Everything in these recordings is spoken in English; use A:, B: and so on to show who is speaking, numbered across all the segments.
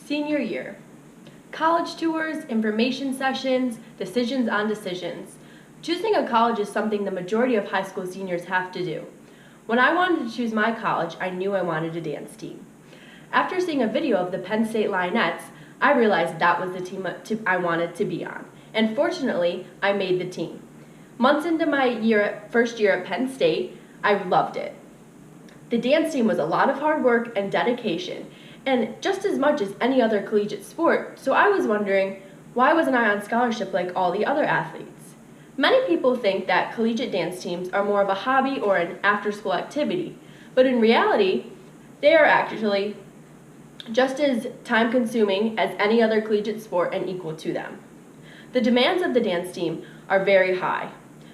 A: Senior year. College tours, information sessions, decisions on decisions. Choosing a college is something the majority of high school seniors have to do. When I wanted to choose my college, I knew I wanted a dance team. After seeing a video of the Penn State Lionettes, I realized that was the team I wanted to be on. And fortunately, I made the team. Months into my first year at Penn State, I loved it. The dance team was a lot of hard work and dedication, and just as much as any other collegiate sport, so I was wondering, why wasn't I on scholarship like all the other athletes? Many people think that collegiate dance teams are more of a hobby or an after-school activity, but in reality, they are actually just as time-consuming as any other collegiate sport and equal to them. The demands of the dance team are very high.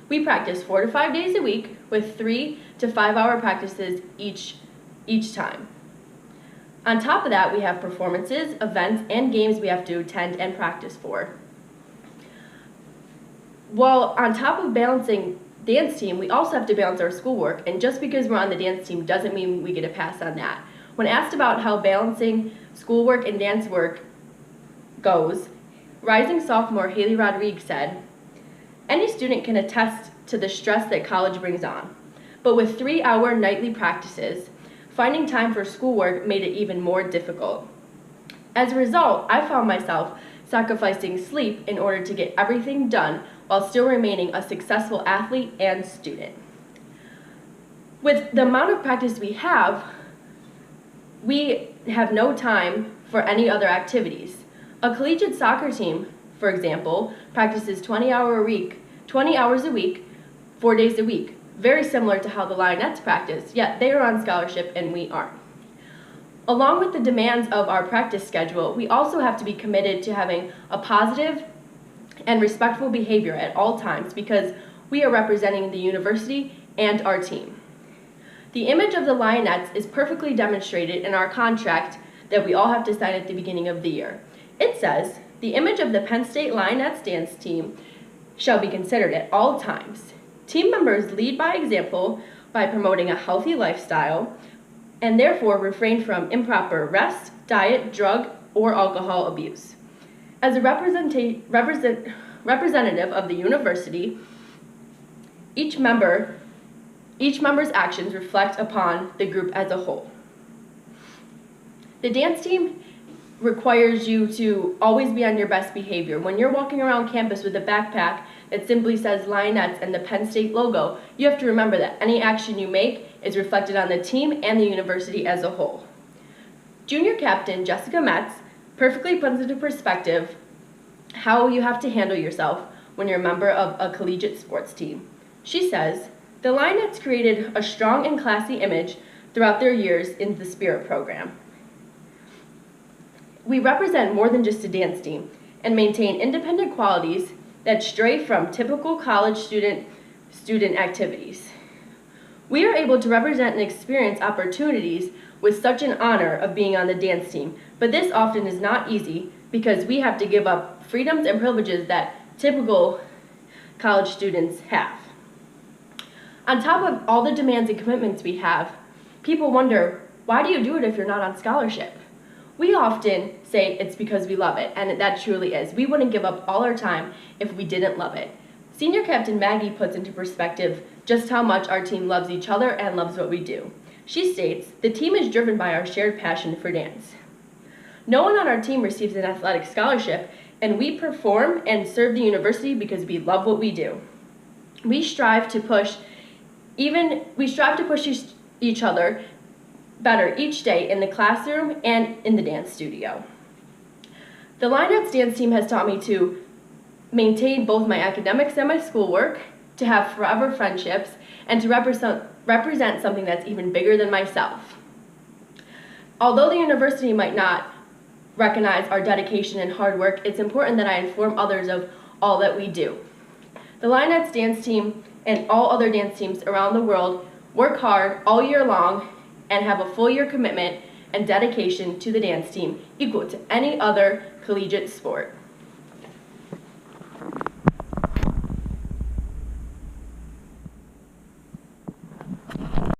A: We practice 4 to 5 days a week with 3 to 5 hour practices each time. On top of that, we have performances, events, and games we have to attend and practice for. Well, on top of balancing dance team, we also have to balance our schoolwork, and just because we're on the dance team doesn't mean we get a pass on that. When asked about how balancing schoolwork and dance work goes, rising sophomore Haley Rodriguez said, "Any student can attest to the stress that college brings on, but with 3-hour nightly practices, finding time for schoolwork made it even more difficult. As a result, I found myself sacrificing sleep in order to get everything done while still remaining a successful athlete and student." With the amount of practice we have no time for any other activities. A collegiate soccer team, for example, practices 20 hours a week, 4 days a week, very similar to how the Lionettes practice, yet they are on scholarship and we aren't. Along with the demands of our practice schedule, we also have to be committed to having a positive and respectful behavior at all times because we are representing the university and our team. The image of the Lionettes is perfectly demonstrated in our contract that we all have to sign at the beginning of the year. It says, "The image of the Penn State Lionettes dance team shall be considered at all times. Team members lead by example by promoting a healthy lifestyle and therefore refrain from improper rest, diet, drug, or alcohol abuse. As a representative of the university, each member's actions reflect upon the group as a whole." The dance team requires you to always be on your best behavior. When you're walking around campus with a backpack that simply says Lionettes and the Penn State logo, you have to remember that any action you make is reflected on the team and the university as a whole. Junior captain Jessica Metz perfectly puts into perspective how you have to handle yourself when you're a member of a collegiate sports team. She says, "The Lionettes created a strong and classy image throughout their years in the Spirit program. We represent more than just a dance team and maintain independent qualities that stray from typical college student activities. We are able to represent and experience opportunities with such an honor of being on the dance team, but this often is not easy because we have to give up freedoms and privileges that typical college students have." On top of all the demands and commitments we have, people wonder, why do you do it if you're not on scholarship? We often say it's because we love it, and that truly is. We wouldn't give up all our time if we didn't love it. Senior Captain Maggie puts into perspective just how much our team loves each other and loves what we do. She states, "The team is driven by our shared passion for dance. No one on our team receives an athletic scholarship, and we perform and serve the university because we love what we do. We strive to push each other better each day in the classroom and in the dance studio." The Lionettes dance team has taught me to maintain both my academics and my schoolwork, to have forever friendships, and to represent something that's even bigger than myself. Although the university might not recognize our dedication and hard work, it's important that I inform others of all that we do. The Lionettes dance team and all other dance teams around the world work hard all year long and have a full year commitment and dedication to the dance team equal to any other collegiate sport.